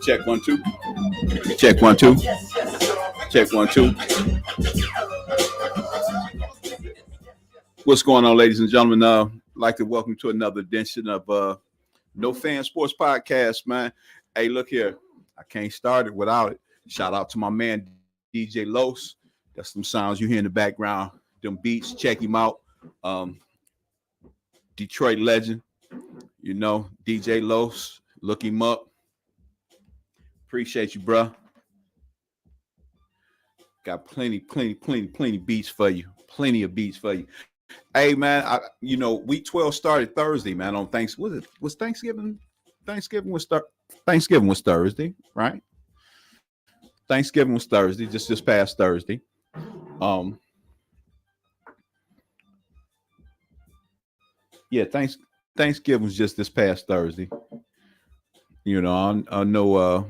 Check 1 2. Check 1 2. Check 1 2. What's going on, ladies and gentlemen? I'd like to welcome you to another edition of No Fan Sports Podcast, man. Hey, look here. I can't start it without it. Shout out to my man, DJ Los. That's some sounds you hear in the background. Them beats, check him out. Detroit legend, you know, DJ Los. Look him up. Appreciate you, bro. Got plenty beats for you. Plenty of beats for you. Hey, man, week 12 started Thursday, man. On Thanksgiving. Was Thanksgiving? Thanksgiving was Thursday, right? Thanksgiving was Thursday, just this past Thursday. Yeah, Thanksgiving was just this past Thursday. You know, I know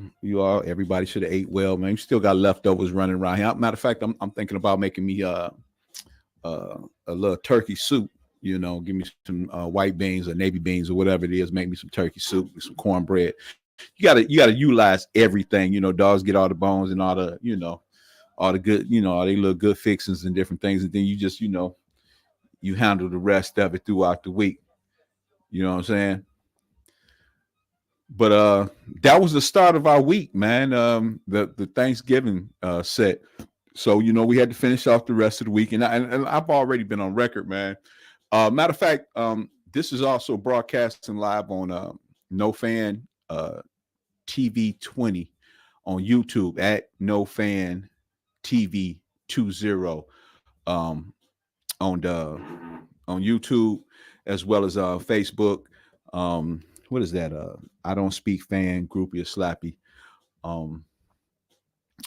everybody should have ate well, man. You still got leftovers running around here. Matter of fact, I'm thinking about making me a little turkey soup. You know, give me some white beans or navy beans or whatever it is. Make me some turkey soup with some cornbread. You gotta utilize everything. You know, dogs get all the bones and all the all the good, all they little good fixings and different things, and then you just you handle the rest of it throughout the week. You know what I'm saying? But that was the start of our week, man. The Thanksgiving set. So, we had to finish off the rest of the week. And I've already been on record, man. Matter of fact, this is also broadcasting live on No Fan TV 20 on YouTube at No Fan TV 20 on YouTube, as well as Facebook. What is that? I Don't Speak Fan-Groupie-Slappy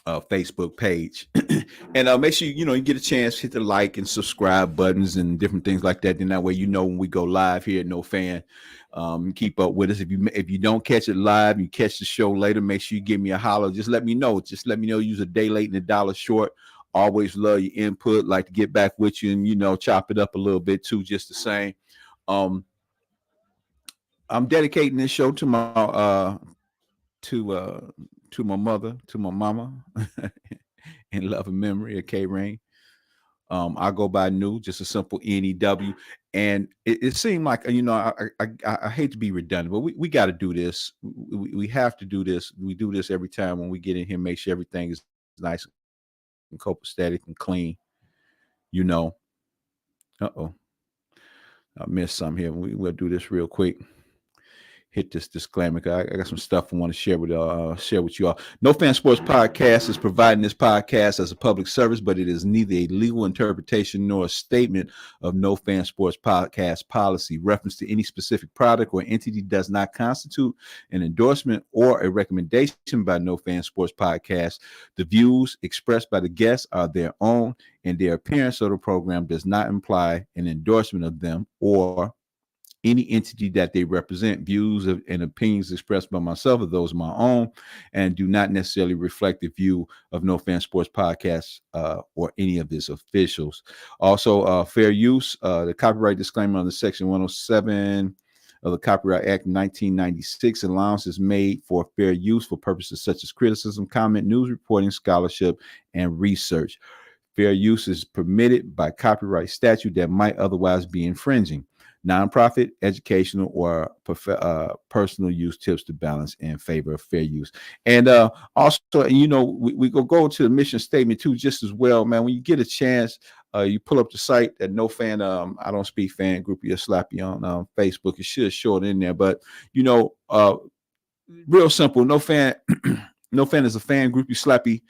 Facebook page. And make sure you get a chance, hit the like and subscribe buttons and different things like that. Then that way when we go live here at No Fan, keep up with us. If you don't catch it live, you catch the show later, make sure you give me a holler. Just let me know. Use a day late and a dollar short. Always love your input. Like to get back with you and chop it up a little bit too, just the same. I'm dedicating this show to my to my mother, to my mama, in love and memory of Kay-Reen. I go by New, just a simple NEW, and it seemed like I hate to be redundant, but we got to do this. We have to do this. We do this every time when we get in here. Make sure everything is nice and copacetic and clean. I missed some here. We'll do this real quick. Hit this disclaimer. I got some stuff I want to share with you all. No Fan Sports Podcast is providing this podcast as a public service, but it is neither a legal interpretation nor a statement of No Fan Sports Podcast policy. Reference to any specific product or entity does not constitute an endorsement or a recommendation by No Fan Sports Podcast. The views expressed by the guests are their own, and their appearance of the program does not imply an endorsement of them or any entity that they represent. Views and opinions expressed by myself are those of my own and do not necessarily reflect the view of No Fan Sports Podcast or any of its officials. Also, fair use. The copyright disclaimer on the Section 107 of the Copyright Act 1996 allowance is made for fair use for purposes such as criticism, comment, news reporting, scholarship, and research. Fair use is permitted by copyright statute that might otherwise be infringing. Nonprofit, educational, or personal use tips to balance in favor of fair use. And also, we go to the mission statement too, just as well, man. When you get a chance, you pull up the site at No Fan. I Don't Speak Fan-Groupie-Slappy on Facebook. It should show it in there, but real simple. No Fan, No Fan is a fan-groupie-slappy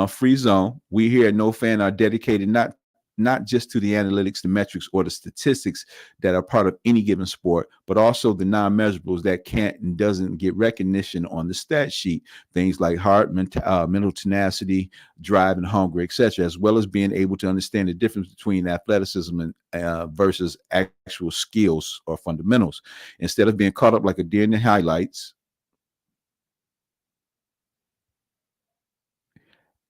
free zone. We here at No Fan are dedicated not not just to the analytics, the metrics, or the statistics that are part of any given sport, but also the non-measurables that can't and doesn't get recognition on the stat sheet. Things like heart, mental tenacity, drive, and hunger, etc., as well as being able to understand the difference between athleticism and versus actual skills or fundamentals. Instead of being caught up like a deer in the highlights,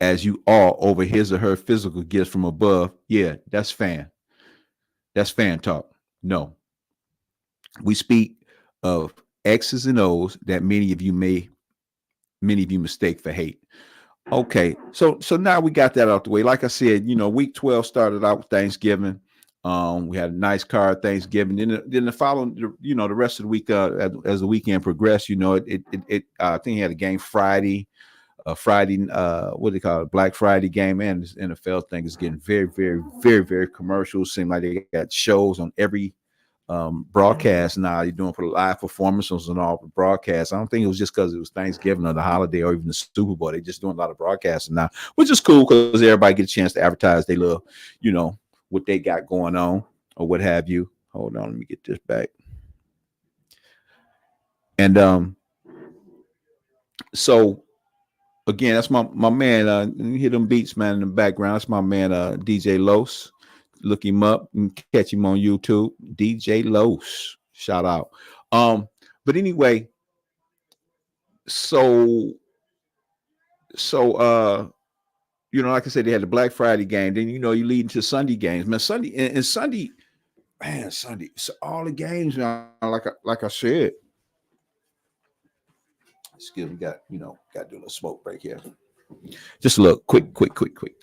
as you are over his or her physical gifts from above. Yeah, that's fan. That's fan talk. No. We speak of X's and O's that many of you mistake for hate. Okay, so now we got that out the way. Like I said, week 12 started out with Thanksgiving. We had a nice card Thanksgiving. Then the following, the rest of the week, as the weekend progressed, I think he had a game Friday. Friday, what do they call it? Black Friday game, and this NFL thing is getting very, very, very, very commercial. Seem like they got shows on every broadcast now. You're doing for live performances and all the broadcasts. I don't think it was just because it was Thanksgiving or the holiday or even the Super Bowl. They're just doing a lot of broadcasting now, which is cool because everybody gets a chance to advertise they love, what they got going on or what have you. Hold on, let me get this back. And so again, that's my man. You hear them beats, man, in the background. That's my man, DJ Los. Look him up and catch him on YouTube. DJ Los. Shout out. But anyway, so like I said, they had the Black Friday game. Then you lead into Sunday games. Man, Sunday and Sunday, man, Sunday. So all the games, man, like I said. Excuse me, got to do a little smoke break here. Just a little quick.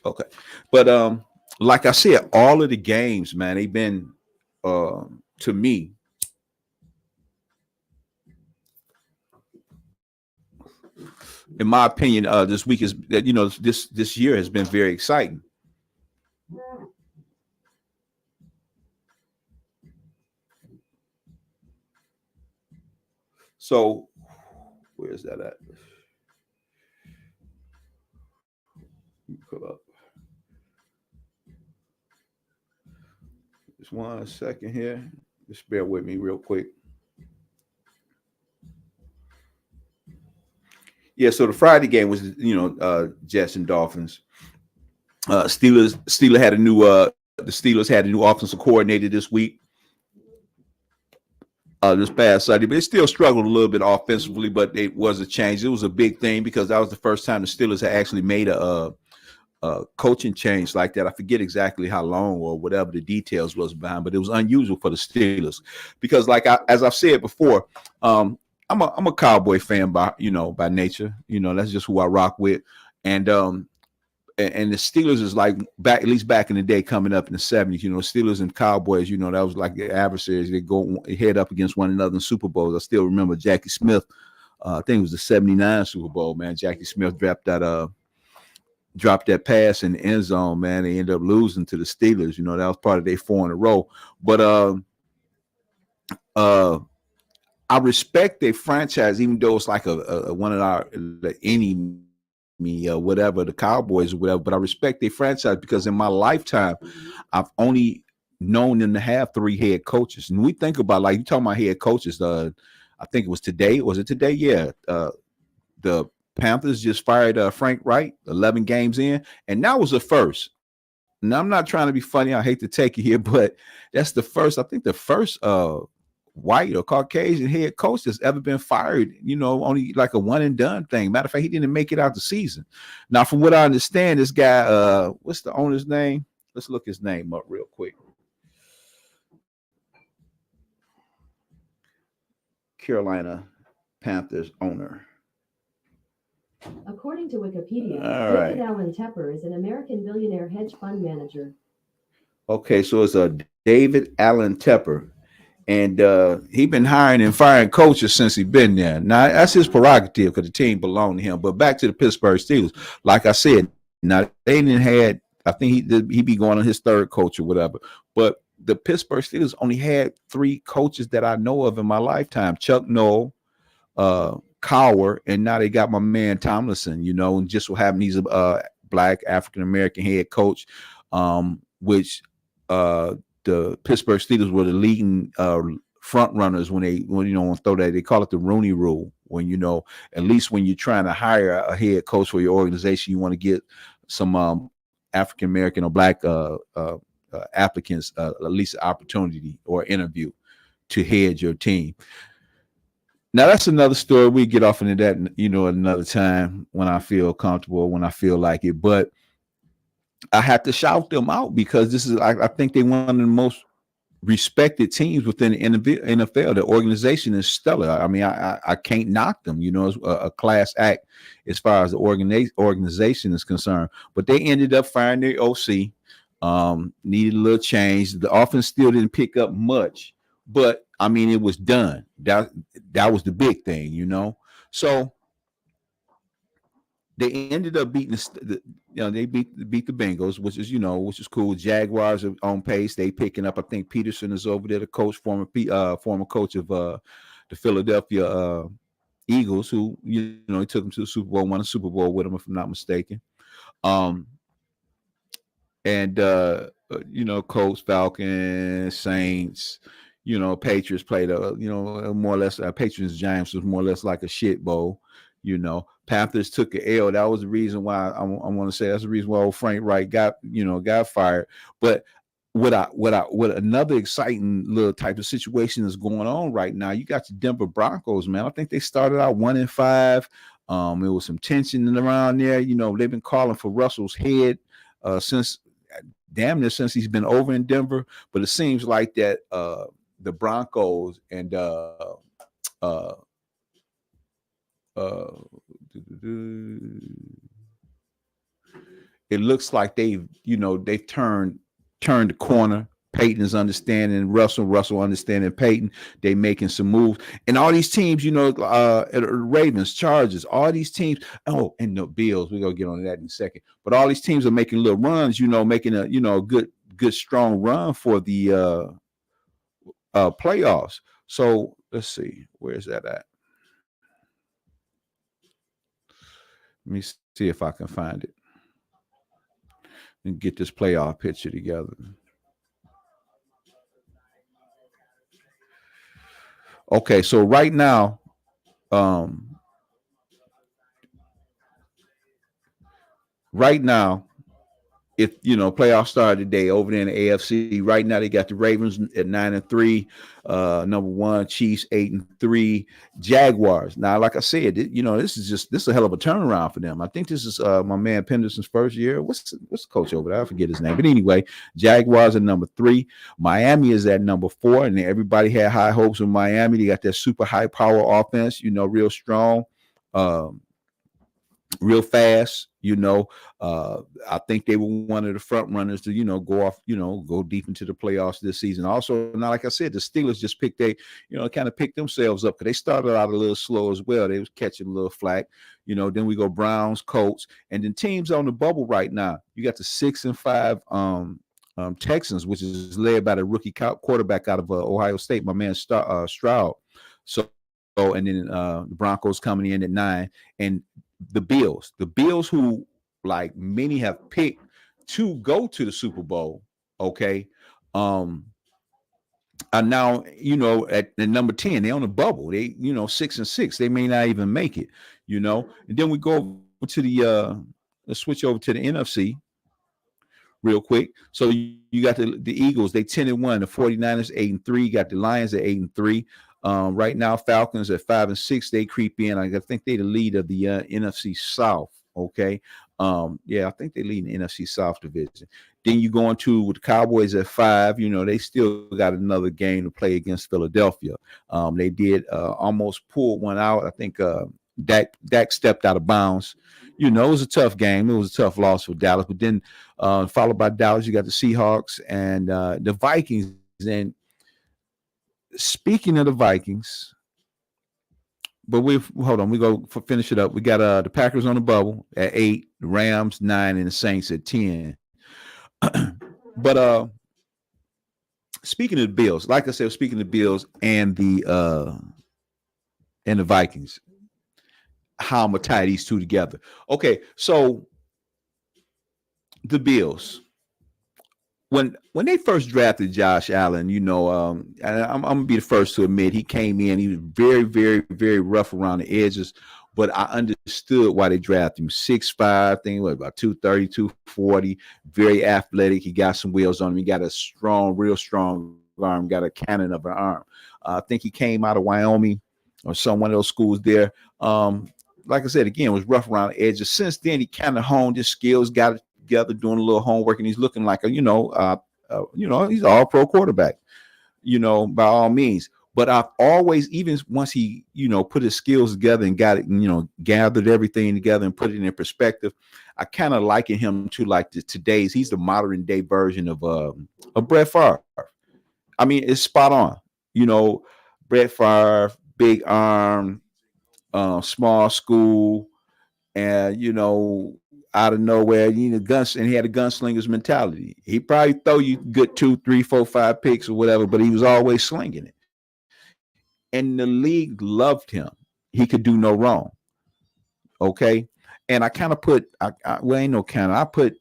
Okay. But like I said, all of the games, man, they've been to me. In my opinion, this week is that this year has been very exciting. So where's that at? Pull up. Just 1 second here. Just bear with me real quick. Yeah, so the Friday game was, Jets and Dolphins. Steelers had a new the Steelers had a new offensive coordinator this week. This past Sunday, but they still struggled a little bit offensively, but it was a change. It was a big thing because that was the first time the Steelers had actually made a coaching change like that. I forget exactly how long or whatever the details was behind, but it was unusual for the Steelers because, as I've said before, I'm a Cowboy fan by nature. That's just who I rock with, and the Steelers is like at least back in the day, coming up in the 70s, Steelers and Cowboys, that was like the adversaries. They go head up against one another in Super Bowls. I still remember Jackie Smith. I think it was the 79 Super Bowl, man. Jackie Smith dropped that pass in the end zone, man. They ended up losing to the Steelers. That was part of their 4 in a row. But I respect their franchise, even though it's like a one of our enemy or whatever, the Cowboys or whatever. But I respect their franchise because in my lifetime, I've only known them to have 3 head coaches. And we think about, like, you talking about head coaches. I think it was today. Was it today? Yeah. The Panthers just fired Frank Wright 11 games in, and that was the first. Now, I'm not trying to be funny. I hate to take it here, but that's the first. I think the first white or Caucasian head coach that's ever been fired, only like a one and done thing. Matter of fact, he didn't make it out the season. Now, from what I understand, this guy, what's the owner's name? Let's look his name up real quick. Carolina Panthers owner. According to Wikipedia, David Allen Tepper is an American billionaire hedge fund manager. Okay, so it's a David Allen Tepper. And he been hiring and firing coaches since he been there. Now, that's his prerogative because the team belonged to him. But back to the Pittsburgh Steelers, like I said, now they didn't had, I think he be going on his 3rd coach or whatever. But the Pittsburgh Steelers only had 3 coaches that I know of in my lifetime: Chuck Noll, Cowher, and now they got my man Tomlinson. And just what happened, he's a black African American head coach. which the Pittsburgh Steelers were the leading front runners when throw that. They call it the Rooney Rule. When at least when you're trying to hire a head coach for your organization, you want to get some African American or Black applicants at least an opportunity or interview to head your team. Now that's another story. We get off into that, another time when I feel comfortable, when I feel like it. But I have to shout them out because this is, I think they're one of the most respected teams within the NFL. The organization is stellar. I mean, I can't knock them. It's a class act as far as the organization is concerned. But they ended up firing their OC. Needed a little change. The offense still didn't pick up much, but I mean, it was done. That was the big thing, So they ended up beating they beat the Bengals, which is cool. Jaguars are on pace. They picking up. I think Peterson is over there, the coach, former coach of the Philadelphia Eagles, who he took them to the Super Bowl, won a Super Bowl with them, if I'm not mistaken. And Colts, Falcons, Saints, Patriots played more or less. Patriots Giants was more or less like a shit bowl. Panthers took an L. That was the reason why I want to say that's the reason why old Frank Wright got fired. But what another exciting little type of situation is going on right now. You got the Denver Broncos, man. I think they started out 1-5. There was some tension around there. They've been calling for Russell's head since he's been over in Denver. But it seems like that the Broncos and it looks like they've turned the corner. Peyton is understanding Russell understanding Peyton. They making some moves, and all these teams, Ravens, Chargers, all these teams. Oh, and the Bills. We're gonna get on that in a second. But all these teams are making little runs. Making a good strong run for the playoffs. So let's see, where's that at? Let me see if I can find it and get this playoff picture together. Okay, so right now, if playoffs started today over there in the AFC. Right now they got the Ravens at 9-3, number one, Chiefs 8-3, Jaguars. Now, like I said, this is a hell of a turnaround for them. I think this is my man Penderson's first year. What's the coach over there? I forget his name. But anyway, Jaguars are number 3. Miami is at number 4, and everybody had high hopes of Miami. They got that super high power offense, real strong. Real fast, I think they were one of the front runners to, go deep into the playoffs this season. Also, now, like I said, the Steelers just kind of picked themselves up because they started out a little slow as well. They was catching a little flack, then we go Browns, Colts, and then teams on the bubble right now. You got the 6-5 Texans, which is led by the rookie quarterback out of Ohio State, my man Stroud. So, and then the Broncos coming in at 9, and the Bills, who like many have picked to go to the Super Bowl, okay, are now at the number 10. They're on the bubble. They 6-6. They may not even make it, And then we go over to the let's switch over to the NFC real quick. So you got the Eagles. They 10-1. The 49ers 8-3. You got the Lions at 8-3. Right now, Falcons at 5-6. They creep in. I think they the lead of the NFC South. Okay. I think they lead the NFC South division. Then you go into with the Cowboys at 5. They still got another game to play against Philadelphia. They did almost pull one out. I think Dak stepped out of bounds. It was a tough game. It was a tough loss for Dallas. But then followed by Dallas, you got the Seahawks and the Vikings. And speaking of the Vikings, but we go finish it up. We got the Packers on the bubble at 8, the Rams 9, and the Saints at 10. But speaking of the Bills, like I said, speaking of the Bills and the Vikings, how I'm gonna tie these two together. Okay, so the Bills. when they first drafted Josh Allen, and I'm gonna be the first to admit he came in. He was very, very, very rough around the edges, but I understood why they drafted him. 6'5", I think what about 230, 240, very athletic. He got some wheels on him. He got a strong, real strong arm. Got a cannon of an arm. I think he came out of Wyoming or one of those schools there. Like I said, again, was rough around the edges. Since then, he kind of honed his skills, got it together, doing a little homework, and he's looking like he's an all-pro quarterback, by all means. But I've always, even once he, put his skills together and got it, gathered everything together and put it in perspective, I kind of liken him to like today's. He's the modern day version of Brett Favre. I mean, it's spot on. Brett Favre, big arm, small school, and out of nowhere, guns, and he had a gunslinger's mentality. He probably throw you good 2, 3, 4, 5 picks or whatever, but he was always slinging it. And the league loved him. He could do no wrong. Okay. And I kind of put I put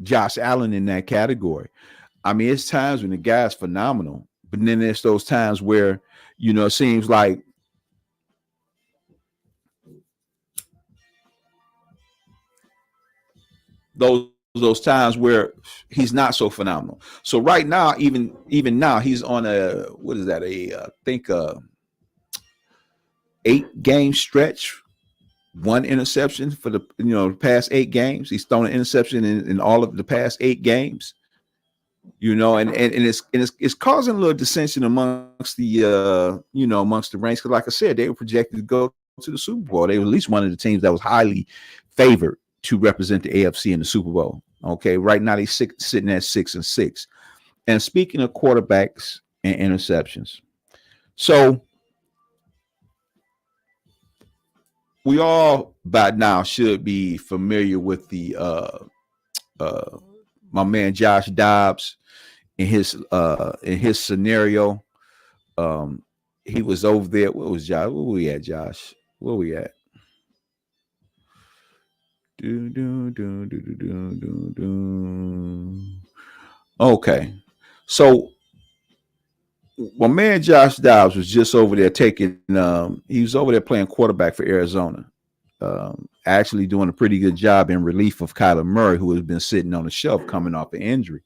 Josh Allen in that category. I mean, it's times when the guy's phenomenal, but then there's those times where, it seems like those times where he's not so phenomenal. So right now, even now, he's on I think 8-game stretch, 1 interception for the past 8 games. He's thrown an interception in all of the past 8 games. And it's causing a little dissension amongst the amongst the ranks, because like I said, they were projected to go to the Super Bowl. They were at least one of the teams that was highly favored to represent the AFC in the Super Bowl. Okay, right now they're sitting at 6-6. And speaking of quarterbacks and interceptions, so we all by now should be familiar with the my man Josh Dobbs in his scenario. He was over there. What was Josh? Where we at, Josh? Where we at? Okay, so my man Josh Dobbs was just over there he was over there playing quarterback for Arizona, actually doing a pretty good job in relief of Kyler Murray, who has been sitting on the shelf coming off an injury.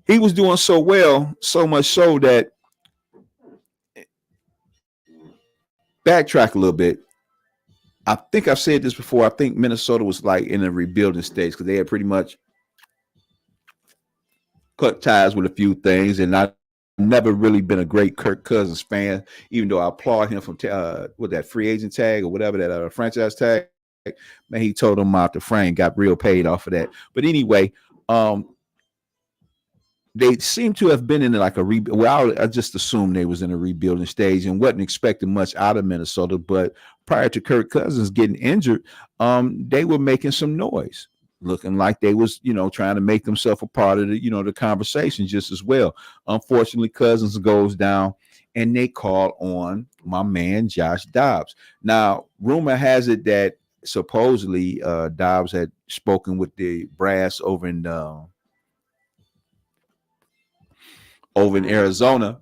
He was doing so well, so much so that, backtrack a little bit, I think I've said this before. I think Minnesota was like in a rebuilding stage because they had pretty much cut ties with a few things, and I've never really been a great Kirk Cousins fan, even though I applaud him from with that free agent tag or whatever, that franchise tag. Man, he told them out the frame, got real paid off of that. But anyway, they seem to have been in like a rebuild. Well, I just assumed they was in a rebuilding stage and wasn't expecting much out of Minnesota. But prior to Kirk Cousins getting injured, they were making some noise, looking like they was, trying to make themselves a part of the, the conversation just as well. Unfortunately, Cousins goes down and they call on my man Josh Dobbs. Now, rumor has it that supposedly Dobbs had spoken with the brass over in Arizona,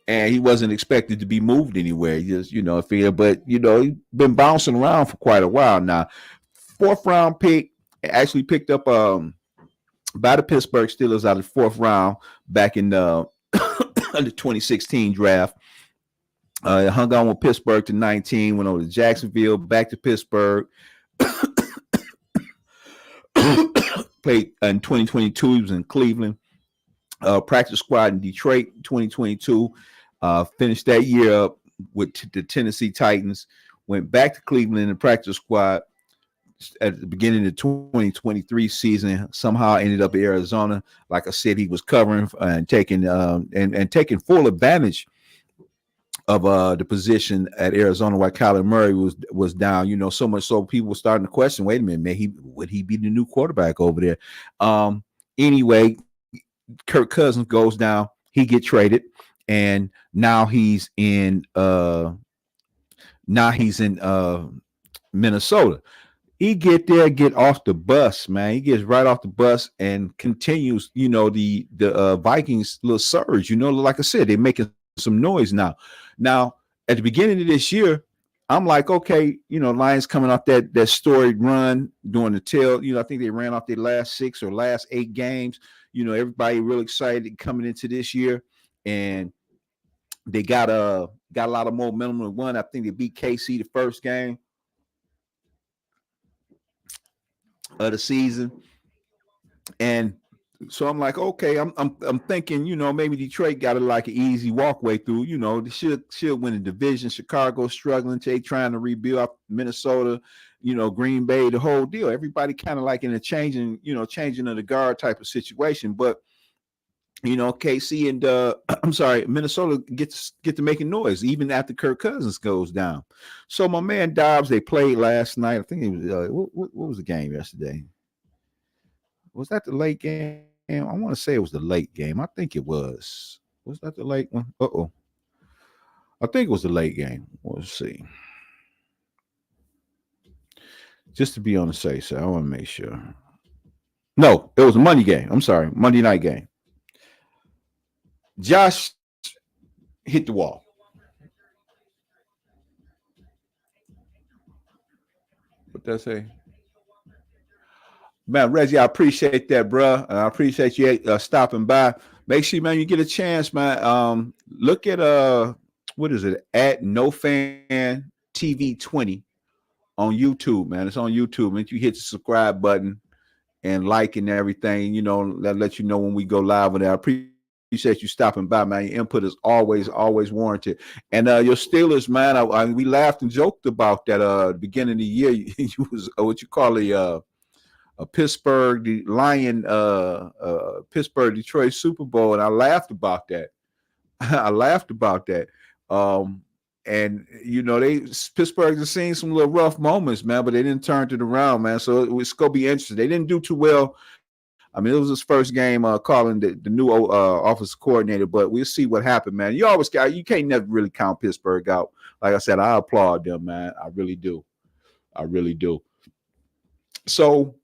and he wasn't expected to be moved anywhere. He just, but he's been bouncing around for quite a while now. 4th round pick, actually picked up by the Pittsburgh Steelers out of the 4th round back in the 2016 draft. Hung on with Pittsburgh to 19, went over to Jacksonville, back to Pittsburgh. Played in 2022. He was in Cleveland. Practice squad in Detroit 2022. Finished that year up with the Tennessee Titans. Went back to Cleveland in the practice squad at the beginning of the 2023 season. Somehow ended up in Arizona. Like I said, he was covering and taking taking full advantage of the position at Arizona while Kyler Murray was down. So much so people were starting to question, wait a minute, man, would he be the new quarterback over there? Anyway, Kirk Cousins goes down, he get traded, and now he's in Minnesota. He get off the bus, man. He gets right off the bus and continues, the Vikings little surge. Like I said, they're making some noise now. Now, at the beginning of this year, I'm like, okay, Lions coming off that storied run during the tail. I think they ran off their last 6 or last 8 games. Everybody real excited coming into this year, and they got a lot of momentum to win. I think they beat KC the first game of the season, and so I'm like, okay, I'm thinking, maybe Detroit got like an easy walkway through. They should win the division. Chicago struggling, trying to rebuild up Minnesota, Green Bay, the whole deal. Everybody kind of like in a changing of the guard type of situation. But KC and Minnesota get to making noise even after Kirk Cousins goes down. So my man Dobbs, they played last night. I think it was what was the game yesterday? Was that the late game? I want to say it was the late game. I think it was. Was that the late one? I think it was the late game. Let's see. Just to be on the safe side, I want to make sure. No, it was a Monday game. I'm sorry, Monday night game. Josh hit the wall. What did I say? Man, Reggie, I appreciate that, bro. I appreciate you stopping by. Make sure, man, you get a chance, man. Look at what is it? At NoFan TV 20 on YouTube, man. It's on YouTube. And you hit the subscribe button and like and everything, that let you know when we go live with that. I appreciate you stopping by, man. Your input is always warranted. And your Steelers, man, we laughed and joked about that the beginning of the year. You was what you call a Pittsburgh, the Lion, Pittsburgh, Detroit Super Bowl, and I laughed about that. And Pittsburgh has seen some little rough moments, man, but they didn't turn it around, man. So it's gonna be interesting. They didn't do too well. I mean, it was his first game calling the new offensive coordinator, but we'll see what happened, man. You can't never really count Pittsburgh out. Like I said, I applaud them, man. I really do. So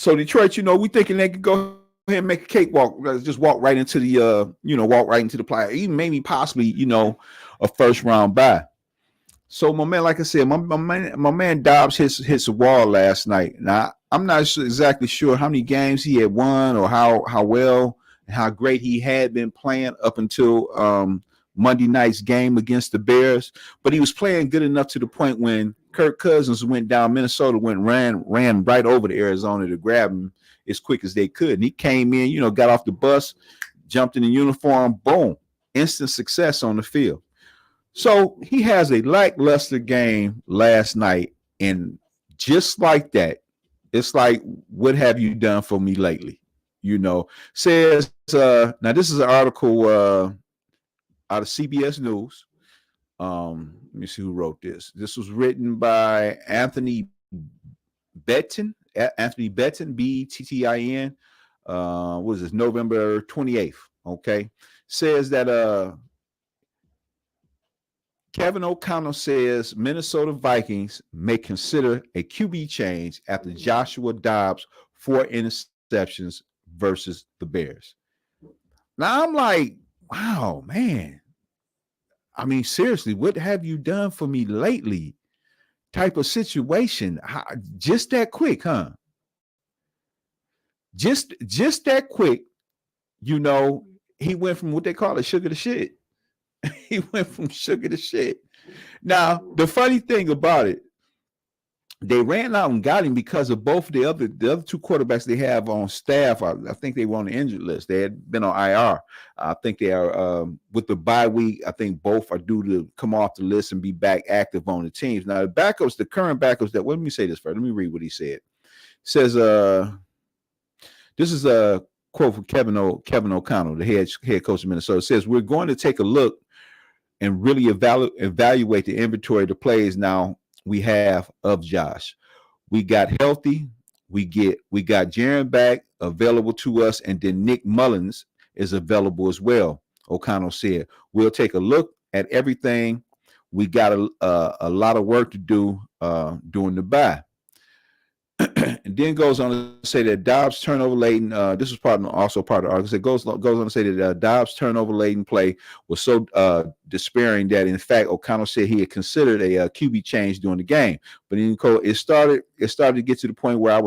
Detroit, we thinking they could go ahead and make a cakewalk, just walk right into the play, even maybe possibly, a first round bye. So my man, like I said, my man Dobbs hits a wall last night. Now I'm not exactly sure how many games he had won or how well and how great he had been playing up until Monday night's game against the Bears, but he was playing good enough to the point when Kirk Cousins went down, Minnesota ran right over to Arizona to grab him as quick as they could. And he came in, got off the bus, jumped in the uniform, boom, instant success on the field. So he has a lackluster game last night. And just like that, it's like, what have you done for me lately? Says, now this is an article out of CBS News. Let me see who wrote this. This was written by Anthony Bettin, Bettin. What is this? November 28th. Okay. Says that Kevin O'Connell says Minnesota Vikings may consider a QB change after Joshua Dobbs 4 interceptions versus the Bears. Now I'm like, wow, man. I mean, seriously, what have you done for me lately? Type of situation. Just that quick, huh? Just that quick, he went from what they call it, sugar to shit. He went from sugar to shit. Now, the funny thing about it, they ran out and got him because of both the other 2 quarterbacks they have on staff. I think they were on the injured list. They had been on IR. I think they are with the bye week. I think both are due to come off the list and be back active on the teams. Now, the current backups let me say this first. Let me read what he said. It says, this is a quote from Kevin O'Connell, the head coach of Minnesota. It says, we're going to take a look and really evaluate the inventory of the plays now we have of Josh. We got healthy. We got Jaron back available to us, and then Nick Mullins is available as well. O'Connell said, we'll take a look at everything we got a lot of work to do during the bye. And then goes on to say that Dobbs turnover laden. This was also part of the article. It goes on to say that Dobbs turnover laden play was so despairing that in fact O'Connell said he had considered a QB change during the game. But then it started to get to the point where I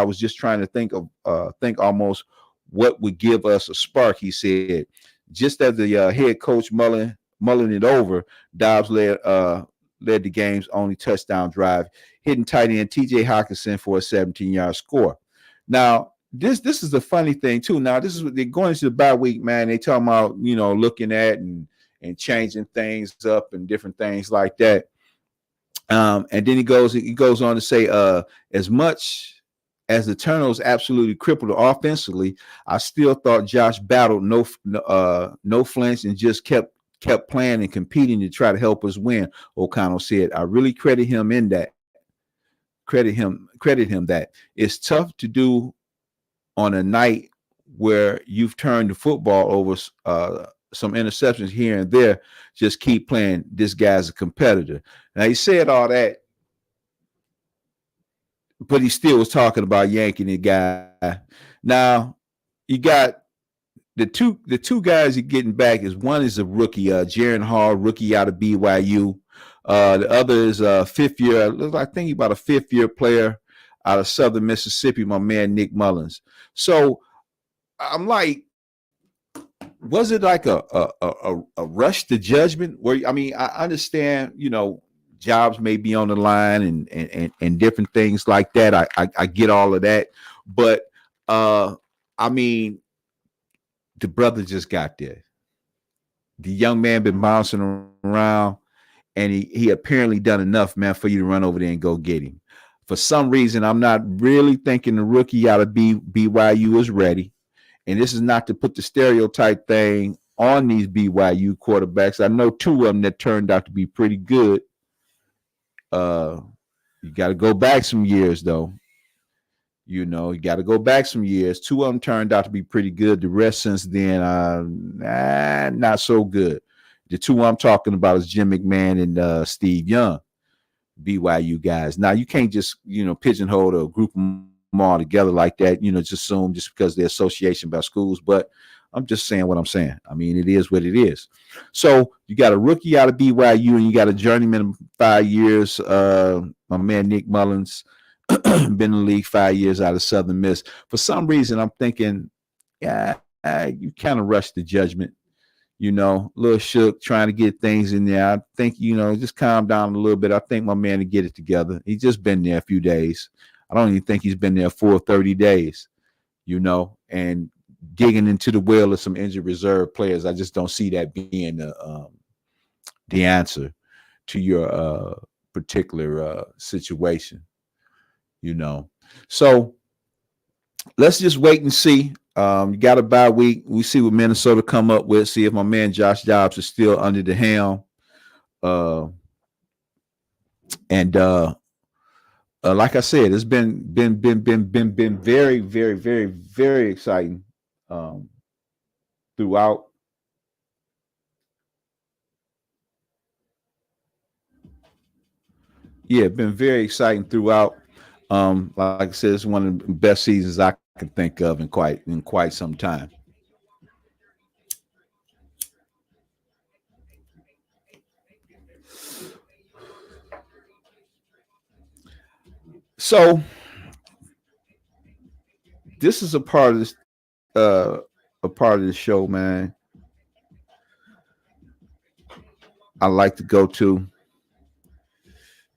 was just trying to think almost what would give us a spark. He said, just as the head coach mulling it over, Dobbs led the game's only touchdown drive, hitting tight end T.J. Hawkinson for a 17-yard score. Now, this is the funny thing too. Now, this is what they're going into the bye week, man. They talking about looking at and changing things up and different things like that. And then he goes on to say, as much as the turnovers absolutely crippled it offensively, I still thought Josh battled no flinch and just kept playing and competing to try to help us win. O'Connell said, I really credit him that. Credit him that. It's tough to do on a night where you've turned the football over, some interceptions here and there. Just keep playing. This guy's a competitor. Now, he said all that, but he still was talking about yanking the guy. Now, you got the two guys you're getting back. One is a rookie, Jaron Hall, rookie out of BYU. The other is a fifth year. I think about a fifth year player out of Southern Mississippi, my man Nick Mullins. So I'm like, was it like a rush to judgment? Where I understand, jobs may be on the line and different things like that. I get all of that, but the brother just got there. The young man been bouncing around, and he apparently done enough, man, for you to run over there and go get him. For some reason, I'm not really thinking the rookie out of BYU is ready. And this is not to put the stereotype thing on these BYU quarterbacks. I know two of them that turned out to be pretty good. You got to go back some years, though. You got to go back some years. Two of them turned out to be pretty good. The rest since then, not so good. The two I'm talking about is Jim McMahon and Steve Young, BYU guys. Now, you can't just, pigeonhole or group them all together like that, just assume just because they're association by schools. But I'm just saying what I'm saying. It is what it is. So you got a rookie out of BYU and you got a journeyman 5 years, my man Nick Mullins, been in the league 5 years out of Southern Miss. For some reason, I'm thinking, you kind of rushed the judgment. A little shook, trying to get things in there. I think, just calm down a little bit. I think my man to get it together. He's just been there a few days. I don't even think he's been there for 30 days, and digging into the well of some injured reserve players. I just don't see that being the answer to your particular situation, So let's just wait and see. You got a bye week. We see what Minnesota come up with. See if my man Josh Dobbs is still under the helm. Like I said, it's been very, very, very, very exciting throughout. Yeah, been very exciting throughout. Like I said, it's one of the best seasons I can think of in quite some time. So this is a part of this show, man. I like to go to.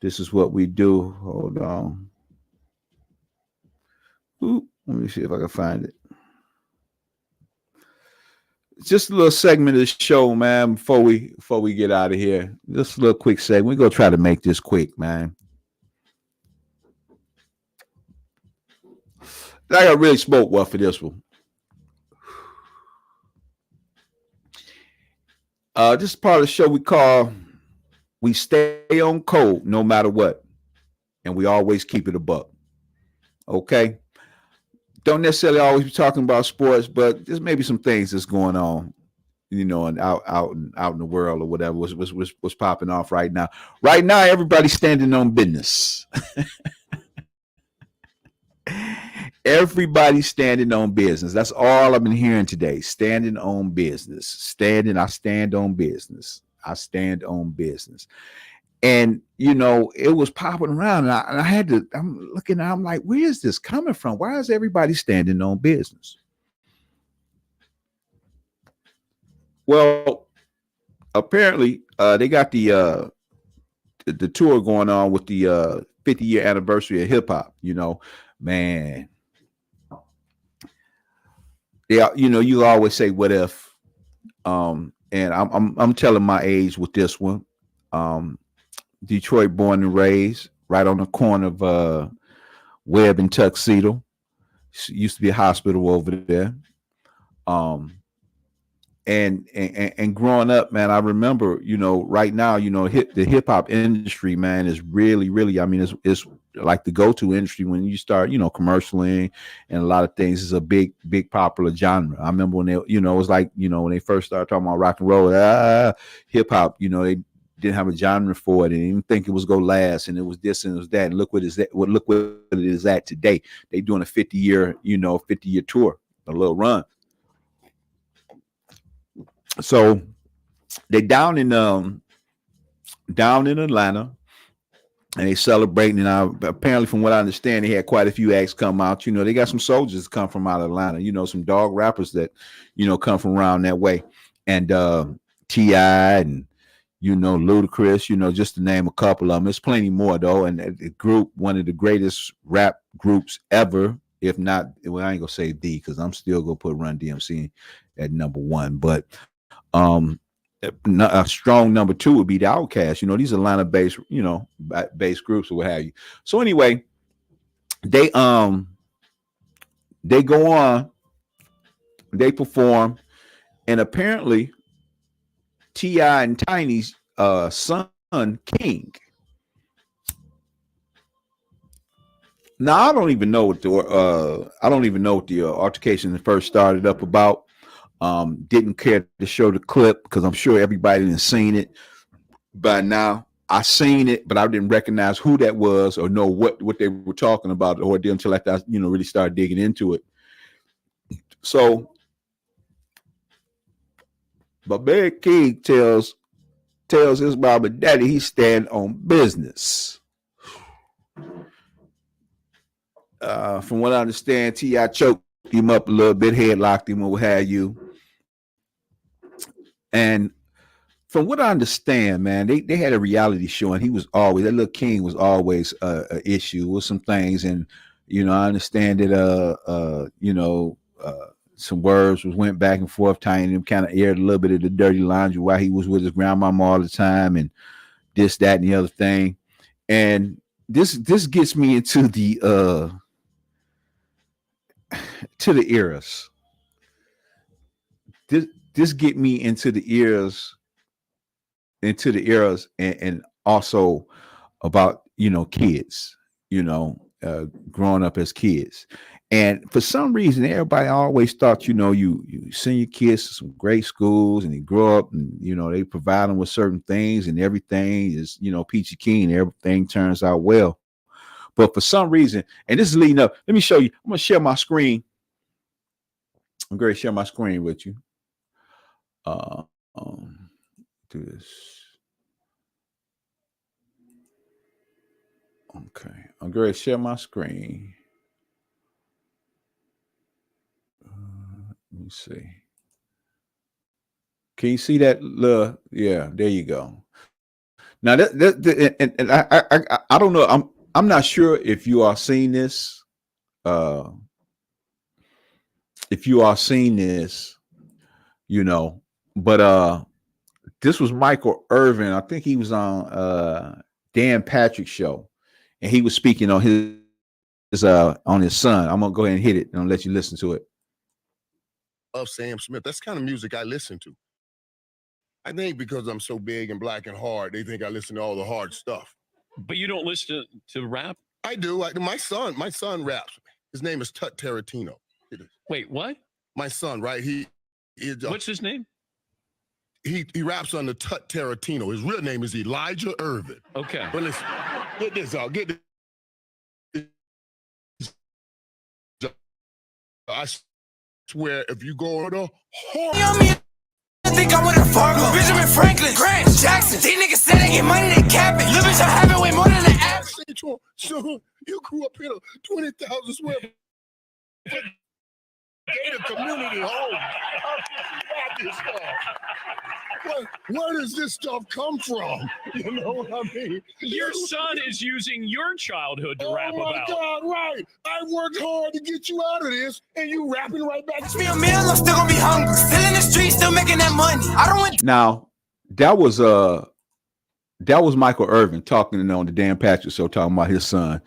This is what we do. Hold on. Ooh, let me see if I can find it. Just a little segment of the show, man, before we get out of here. Just a little quick segment. We're gonna try to make this quick, man. I got really smoke well for this one. This is part of the show we call We Stay on Code No Matter What. And we always keep it a buck. Okay? Don't necessarily always be talking about sports, but there's maybe some things that's going on you know, and out in the world or whatever was popping off right now. Right now, everybody's standing on business. Everybody's standing on business. That's all I've been hearing today. Standing on business. I stand on business. I stand on business. And you know, it was popping around, and I had to. I'm looking. I'm like, where is this coming from? Why is everybody standing on business? Well, apparently, they got the tour going on with the 50-year anniversary of hip hop. You know, man. Yeah, you know, you always say what if, and I'm telling my age with this one. Detroit born and raised, right on the corner of Webb and Tuxedo. Used to be a hospital over there. Um, and growing up, man, I remember, you know, right now, you know, the hip hop industry, man, is really, I mean, it's like the go-to industry when you start, you know, commercialing and a lot of things is a big popular genre. I remember when they, you know, it was like, you know, when they first started talking about rock and roll, hip hop, you know, they didn't have a genre for it and didn't think it was gonna last, and it was this and it was that. And look what is that? Look what it is at today. They doing a 50-year, you know, 50-year tour, a little run. So they down in Atlanta, and they celebrating. And apparently, from what I understand, they had quite a few acts come out. You know, they got some soldiers come from out of Atlanta. You know, some dog rappers that, you know, come from around that way, and T.I. and, you know, Ludacris. You know, just to name a couple of them. There's plenty more though. And the group, one of the greatest rap groups ever, if not, well, I ain't gonna say the, because I'm still gonna put Run DMC at number one, but a strong number two would be the Outkast. You know, these Atlanta-based, you know, based groups or what have you. So anyway, they go on, they perform, and apparently T.I. and Tiny's son King. Now I don't even know what the altercation first started up about. Didn't care to show the clip because I'm sure everybody has seen it by now. I seen it, but I didn't recognize who that was or know what they were talking about or did until after I, you know, really started digging into it. So, but Big King tells his mom and daddy he stand on business. From what I understand, T.I. choked him up a little bit, headlocked him, or what have you. And from what I understand, man, they had a reality show, and he was always, that little King was always an issue with some things. And, you know, I understand that, you know, some words went back and forth, tying him, kind of aired a little bit of the dirty laundry while he was with his grandmama all the time, and this, that, and the other thing. And this gets me into the eras. This get me into the eras, and also about, you know, kids, you know, growing up as kids. And for some reason, everybody always thought, you know, you send your kids to some great schools and they grow up and, you know, they provide them with certain things and everything is, you know, peachy keen. Everything turns out well. But for some reason, and this is leading up, let me show you. I'm going to share my screen. I'm going to share my screen with you. Do this. Okay, I'm going to share my screen. Let me see. Can you see that? Yeah, there you go. Now and I don't know. I'm not sure if you are seeing this. If you are seeing this, you know, but this was Michael Irvin. I think he was on Dan Patrick's show, and he was speaking on his son. I'm gonna go ahead and hit it and I'll let you listen to it. Of Sam Smith. That's the kind of music I listen to. I think because I'm so big and black and hard, they think I listen to all the hard stuff. But you don't listen to rap? I do. My son raps. His name is Tut Tarantino. Wait, what? My son, right? He What's his name? he raps under Tut Tarantino. His real name is Elijah Irvin. Okay. But listen, get this out. Get this. I swear, if you go on the I think I went to Fargo, Benjamin Franklin, Grant Jackson. These niggas say they get money, they capping. Living to happen way more than the average. So you grew up in a 20,000 square foot gated community home. Where does this stuff come from? You know what I mean? Your son is using your childhood to rap Oh my about. God, right. I worked hard to get you out of this, and you rapping right back to Me a meal, I'm still gonna be hungry. Still in the streets, still making that money. I don't want. Now, that was Michael Irvin talking on the Dan Patrick Show, talking about his son.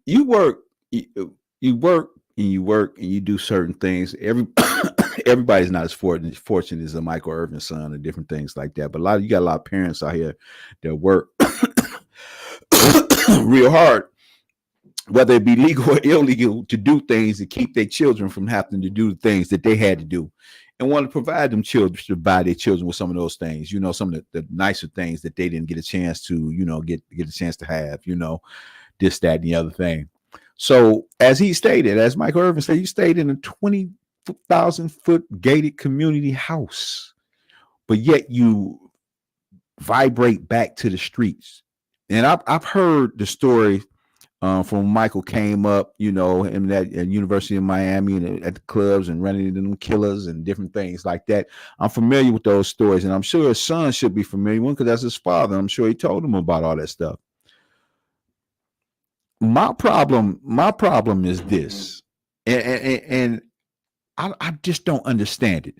You work and you do certain things. Everybody's not as fortunate as a Michael Irvin son and different things like that. But you got a lot of parents out here that work real hard, whether it be legal or illegal, to do things to keep their children from having to do the things that they had to do, and want to provide them children, to provide their children with some of those things, some of the nicer things that they didn't get a chance to, get a chance to have, this, that, and the other thing. So as Michael Irvin said, he stayed in a 20,000 foot gated community house, but yet you vibrate back to the streets. And I've heard the story from Michael came up, in that University of Miami and at the clubs and running into them killers and different things like that. I'm familiar with those stories, and I'm sure his son should be familiar with, because that's his father. I'm sure he told him about all that stuff. My problem is this, and I just don't understand it.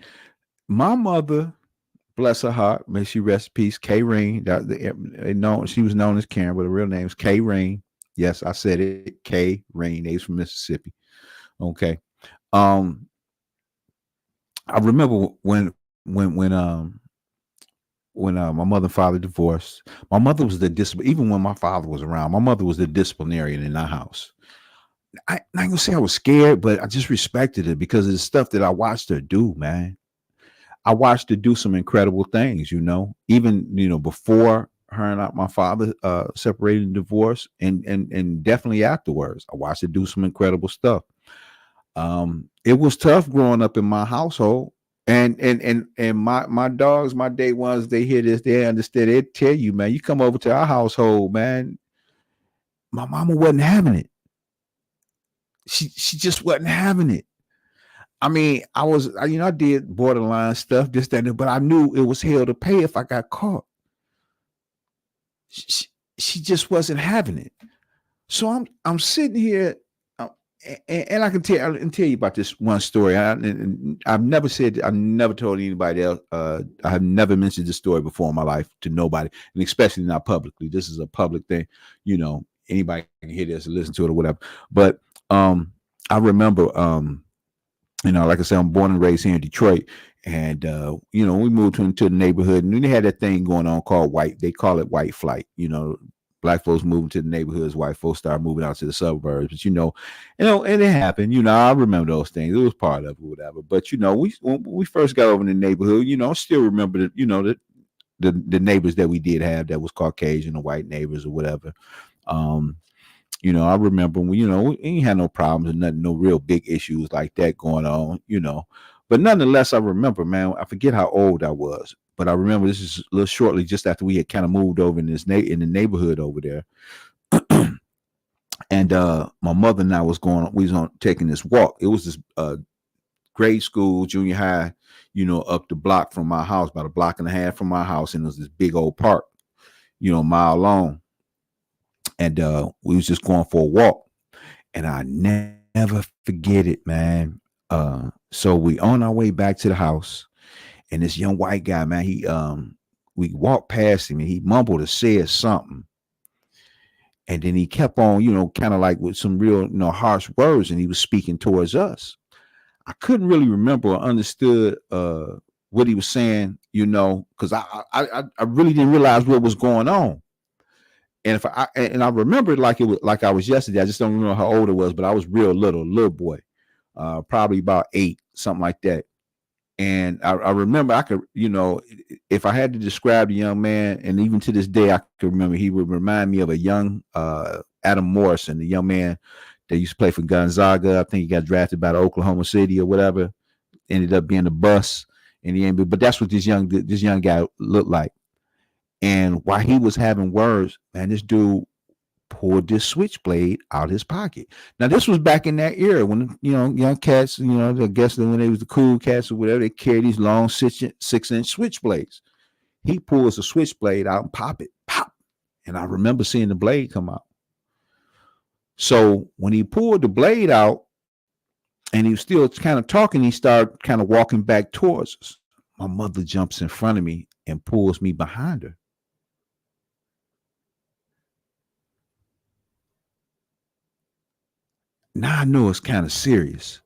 My mother, bless her heart, may she rest in peace, Kay-Reen. She was known as Karen, but her real name is Kay-Reen. Yes, I said it, Kay-Reen. They's from Mississippi. Okay. I remember when my mother and father divorced. My mother was even when my father was around, my mother was the disciplinarian in our house. I ain't gonna say I was scared, but I just respected it because of the stuff that I watched her do, man. I watched her do some incredible things, even, before her and my father separated and divorced, and definitely afterwards. I watched her do some incredible stuff. It was tough growing up in my household. And my dogs, my day ones, they hear this, they understand. They tell you, man, you come over to our household, man. My mama wasn't having it. She just wasn't having it. I mean, I did borderline stuff, this, that, but I knew it was hell to pay if I got caught. She just wasn't having it. So I'm sitting here. And I can tell you about this one story. I've never told anybody else. I have never mentioned this story before in my life to nobody, and especially not publicly. This is a public thing. Anybody can hear this and listen to it or whatever. But I remember, like I said, I'm born and raised here in Detroit, and we moved into the neighborhood, and they had that thing going on called they call it white flight. Black folks moving to the neighborhoods, white folks start moving out to the suburbs. But and it happened. I remember those things. It was part of it, whatever. But when we first got over in the neighborhood, I still remember that the neighbors that we did have that was Caucasian or white neighbors or whatever. I remember when we ain't had no problems and nothing, no real big issues like that going on. But nonetheless, I remember, man. I forget how old I was. But I remember this is a little shortly just after we had kind of moved over in in the neighborhood over there. And my mother and I we was taking this walk. It was this grade school, junior high, up the block from my house, about a block and a half from my house. And it was this big old park, a mile long. And we was just going for a walk. And I never forget it, man. So we on our way back to the house. And this young white guy, man, we walked past him and he mumbled or said something. And then he kept on, kind of like with some real, harsh words, and he was speaking towards us. I couldn't really remember or understood what he was saying, because I really didn't realize what was going on. And I remember it like I was yesterday. I just don't remember how old it was, but I was real little boy. probably about 8, something like that. And I remember I could, if I had to describe the young man, and even to this day, I could remember he would remind me of a young Adam Morrison, the young man that used to play for Gonzaga. I think he got drafted by the Oklahoma City or whatever, ended up being a bust in the NBA. But that's what this young guy looked like. And while he was having words, man, this dude pulled this switchblade out his pocket. Now, this was back in that era when, young cats, I guess when they was the cool cats or whatever, they carried these long 6-inch switchblades. He pulls a switchblade out and pop it, pop. And I remember seeing the blade come out. So when he pulled the blade out and he was still kind of talking, he started kind of walking back towards us. My mother jumps in front of me and pulls me behind her. Now I know it's kind of serious,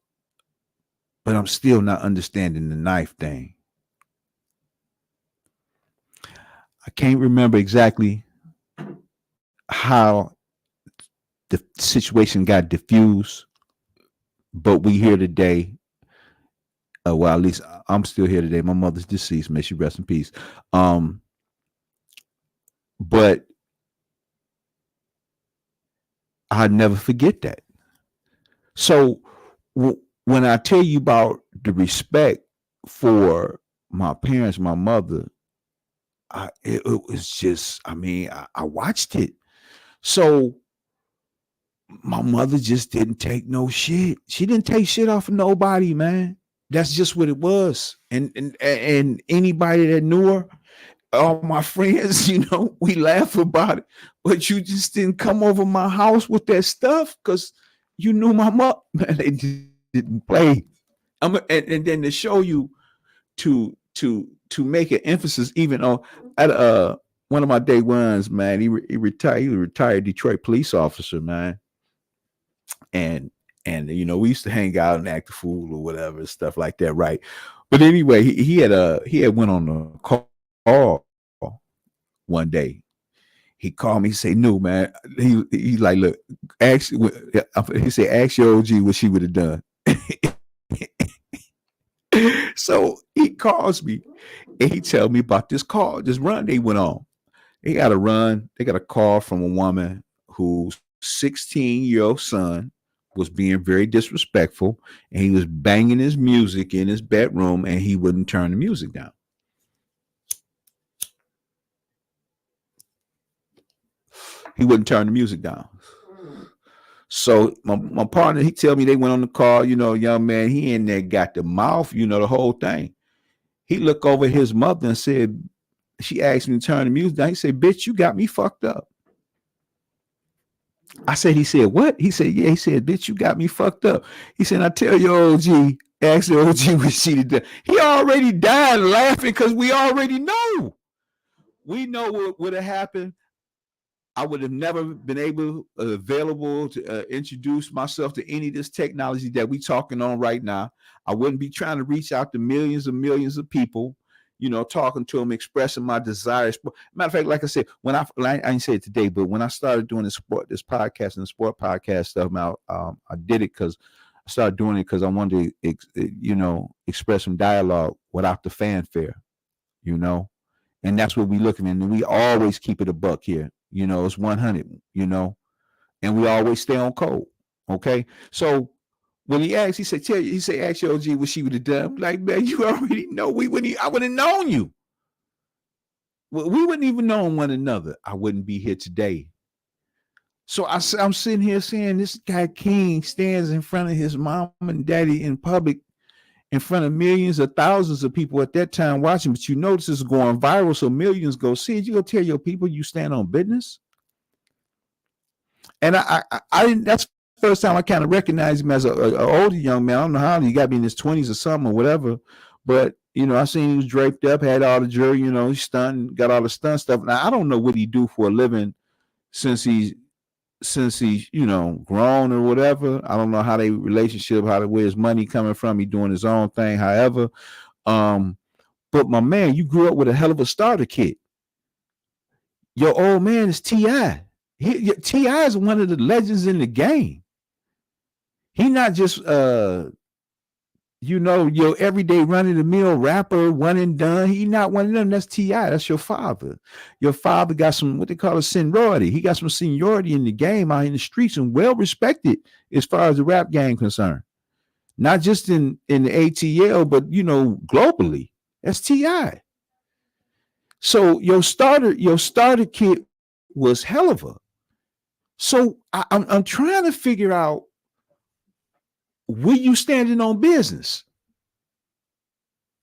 but I'm still not understanding the knife thing. I can't remember exactly how the situation got diffused, but we here today. Well, at least I'm still here today. My mother's deceased. May she rest in peace. But I'll never forget that. So when I tell you about the respect for my parents, my mother, it was just, I watched it. So my mother just didn't take no shit. She didn't take shit off of nobody, man. That's just what it was. And anybody that knew her, all my friends, we laugh about it, but you just didn't come over my house with that stuff because you knew my mom. Man, they just didn't play. And then to show you to make an emphasis, even on at one of my day ones, man, he retired. He was a retired Detroit police officer, man. And we used to hang out and act a fool or whatever, stuff like that, right? But anyway, he had went on a call one day. He called me, he said, "No, man." He like, "Look, he said, ask your OG what she would have done." So he calls me and he tells me about this run they went on. They got a run. They got a call from a woman whose 16-year-old son was being very disrespectful, and he was banging his music in his bedroom, and he wouldn't turn the music down. He wouldn't turn the music down. So my partner, he tell me they went on the call, young man, he in there got the mouth, the whole thing. He looked over at his mother and said, she asked me to turn the music down. He said, "Bitch, you got me fucked up." He said, "What?" He said, "Yeah." He said, "Bitch, you got me fucked up." He said, "I tell your OG, ask your OG what she did." He already died laughing because we already know. We know what would have happened. I would have never been available to introduce myself to any of this technology that we talking on right now. I wouldn't be trying to reach out to millions and millions of people, talking to them, expressing my desires. Matter of fact, like I said, I didn't say it today, but when I started doing this podcast and the sport podcast stuff, I did it because I started doing it because I wanted to, express some dialogue without the fanfare, and that's what we looking at. And we always keep it a buck here. It's 100, and we always stay on code. Okay. So when he asked, he said, ask your OG what she would have done. I'm like, man, you already know. I would have known you. Well, we wouldn't even know one another. I wouldn't be here today. So I'm sitting here saying this guy King stands in front of his mom and daddy in public, in front of millions or thousands of people at that time watching, but this is going viral, so millions go see it. You go tell your people you stand on business. And I didn't. That's the first time I kind of recognized him as an older young man. I don't know how he got to be in his 20s or something or whatever, but I seen he was draped up, had all the jewelry, he stunned, got all the stunt stuff. Now I don't know what he do for a living since he's grown or whatever. I don't know how they relationship, where his money coming from. He doing his own thing, however. But my man, you grew up with a hell of a starter kit. Your old man is T.I. T.I. is one of the legends in the game. He not just your everyday run-of-the-mill rapper, one and done. He not one of them. That's T.I. That's your father. Your father got some what they call a seniority. He got some seniority in the game out in the streets and well respected as far as the rap game concerned. Not just in the ATL, but globally. That's T.I. So your starter kit was hell of a. So I'm trying to figure out, were you standing on business?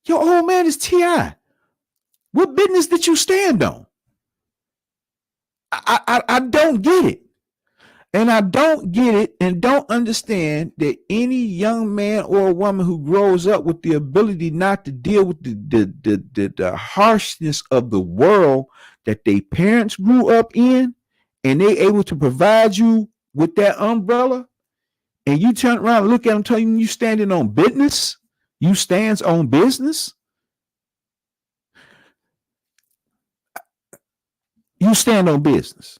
Your old man is T.I. What business did you stand on? I don't get it. And I don't get it and don't understand that any young man or a woman who grows up with the ability not to deal with the harshness of the world that their parents grew up in, and they able to provide you with that umbrella, and you turn around and look at them, tell you you standing on business, you stands on business. You stand on business.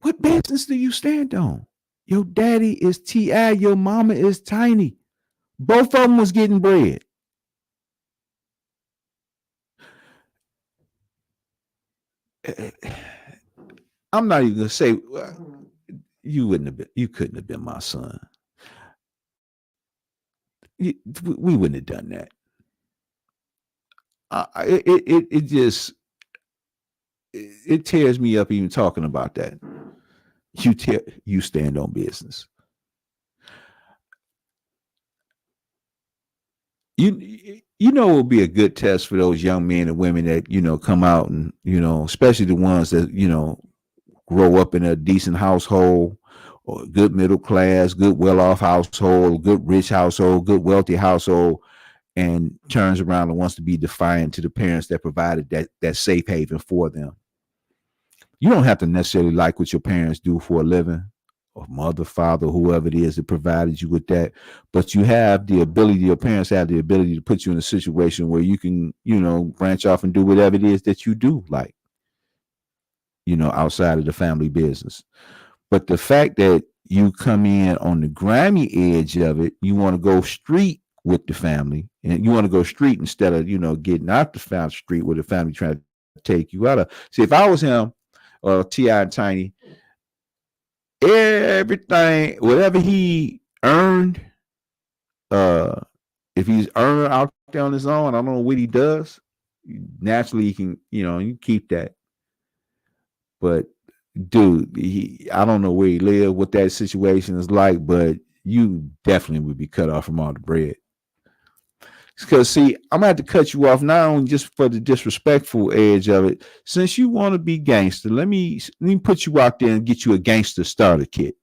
What business do you stand on? Your daddy is T.I., your mama is Tiny. Both of them was getting bread. I'm not even gonna say you couldn't have been my son. We wouldn't have done that. It tears me up even talking about that. You stand on business. It would be a good test for those young men and women that come out and especially the ones that grow up in a decent household or good middle class, good well-off household, good rich household, good wealthy household, and turns around and wants to be defiant to the parents that provided that safe haven for them. You don't have to necessarily like what your parents do for a living, or mother, father, whoever it is that provided you with that, but you have the ability, your parents have the ability to put you in a situation where you can, branch off and do whatever it is that you do like, outside of the family business. But the fact that you come in on the grimy edge of it, you want to go street with the family, and you want to go street instead of, getting out the family street where the family trying to take you out of. See, if I was him, T.I. and Tiny, everything, whatever he earned, if he's earning out there on his own, I don't know what he does. Naturally, he can, you keep that. But dude, I don't know where he live, what that situation is like, but you definitely would be cut off from all the bread. Because see, I'm gonna have to cut you off not only just for the disrespectful edge of it. Since you want to be gangster, let me put you out there and get you a gangster starter kit.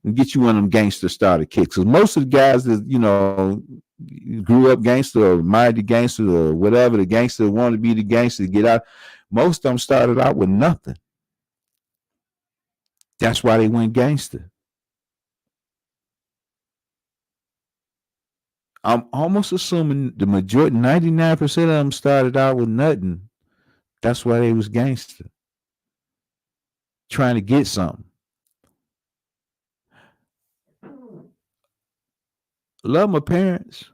And get you one of them gangster starter kits. Because most of the guys that grew up gangster or mighty gangster or whatever, the gangster that wanted to be the gangster to get out, most of them started out with nothing. That's why they went gangster. I'm almost assuming the majority, 99% of them started out with nothing. That's why they was gangster. Trying to get something. Love my parents.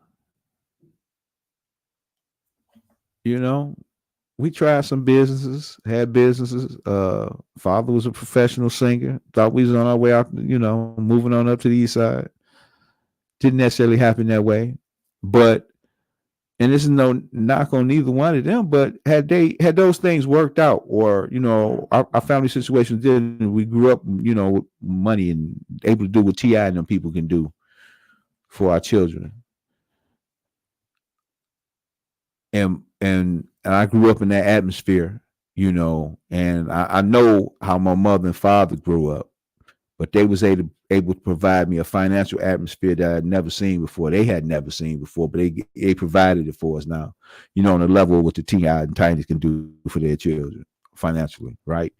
We tried some businesses, had businesses. Father was a professional singer. Thought we was on our way out, moving on up to the east side. Didn't necessarily happen that way, but, and this is no knock on neither one of them, but had those things worked out, or our family situations didn't, we grew up with money and able to do what T.I. and them people can do for our children, and I grew up in that atmosphere, and I know how my mother and father grew up, but they was able to provide me a financial atmosphere that I'd never seen before. They had never seen before, but they provided it for us now, on the level of what the T.I. and Tinies can do for their children financially, right?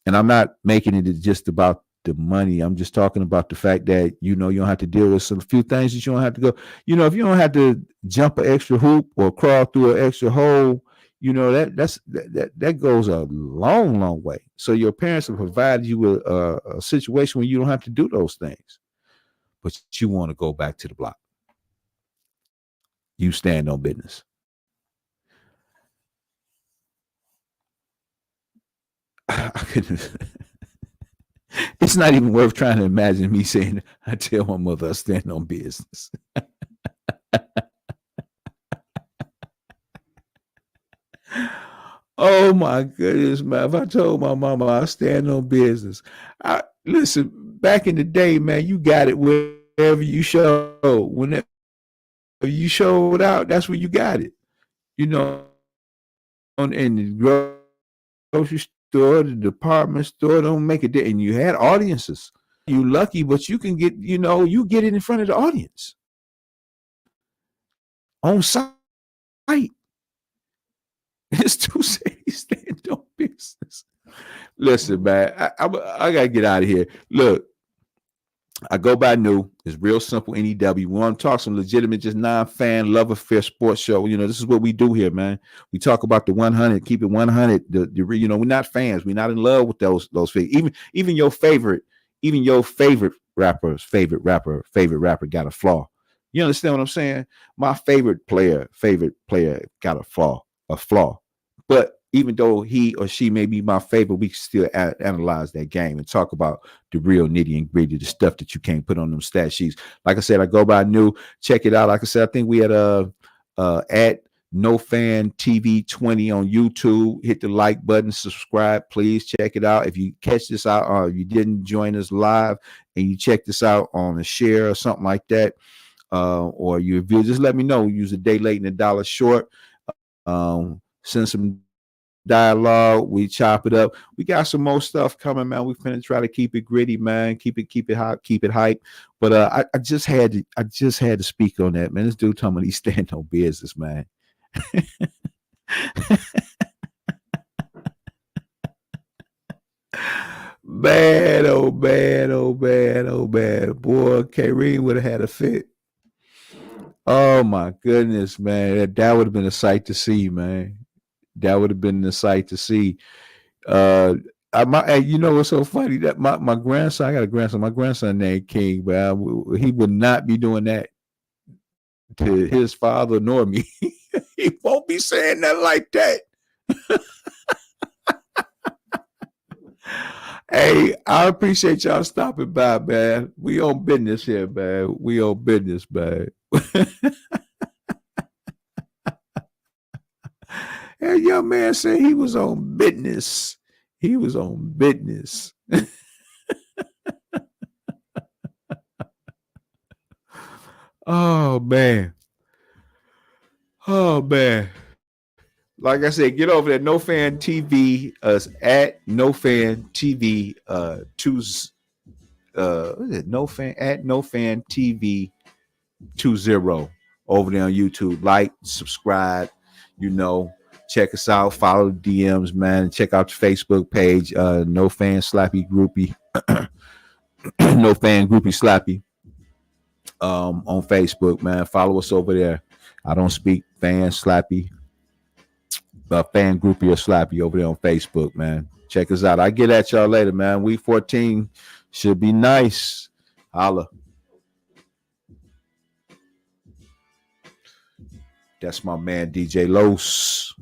And I'm not making it just about the money. I'm just talking about the fact that, you don't have to deal with some few things that you don't have to go, if you don't have to jump an extra hoop or crawl through an extra hole, that goes a long, long way. So your parents have provided you with a situation where you don't have to do those things. but you want to go back to the block. You stand on business. It's not even worth trying to imagine me saying, I tell my mother I stand on business. Oh my goodness, man. If I told my mama I stand on business. Listen, back in the day, man, you got it wherever you showed. Whenever you showed out, that's where you got it. You know, in the grocery store, the department store, don't make it. And you had audiences. You lucky, but you can get, you get it in front of the audience. On site. It's too sad you stand on business. Listen, man, I got to get out of here. Look, I go by New. It's real simple, NEW. We want to talk some legitimate, just non-fan, love affair sports show. This is what we do here, man. We talk about the 100, keep it 100. We're not fans. We're not in love with those things. Even your favorite rapper's favorite rapper got a flaw. You understand what I'm saying? My favorite player got a flaw. But even though he or she may be my favorite, we can still analyze that game and talk about the real nitty and gritty, the stuff that you can't put on them stat sheets. Like I said, I go by New. Check it out. Like I said, I think we had at NoFan TV 20 on YouTube. Hit the like button, subscribe, please check it out. If you catch this out or you didn't join us live and you check this out on a share or something like that, or you review, just let me know. Use a day late and a dollar short. Send some dialogue. We chop it up. We got some more stuff coming, man. We finna try to keep it gritty, man. Keep it hot, keep it hype. But I just had to speak on that, man. This dude talking about he stand on business, man. Bad, oh bad, oh bad, oh bad. Boy, Kay-Reen would have had a fit. Oh my goodness, man. That would have been a sight to see, man. That would have been the sight to see. You know what's so funny? That my grandson, I got a grandson. My grandson named King, but he would not be doing that to his father nor me. He won't be saying that like that. Hey, I appreciate y'all stopping by, man. We on business here, man. We on business, man. That young man said he was on business. He was on business. Oh, man. Oh, man. Like I said, get over there. NoFan TV, at NoFan TV, what is it? NoFan, at NoFan TV 20 over there on YouTube. Like, subscribe, check us out, follow the DMs, man. Check out the Facebook page, NoFan Slappy Groupie, NoFan Groupie Slappy, on Facebook, man. Follow us over there. I don't speak fan slappy, fan groupie or slappy over there on Facebook, man. Check us out. I get at y'all later, man. Week 14 should be nice. Holla. That's my man DJ Los.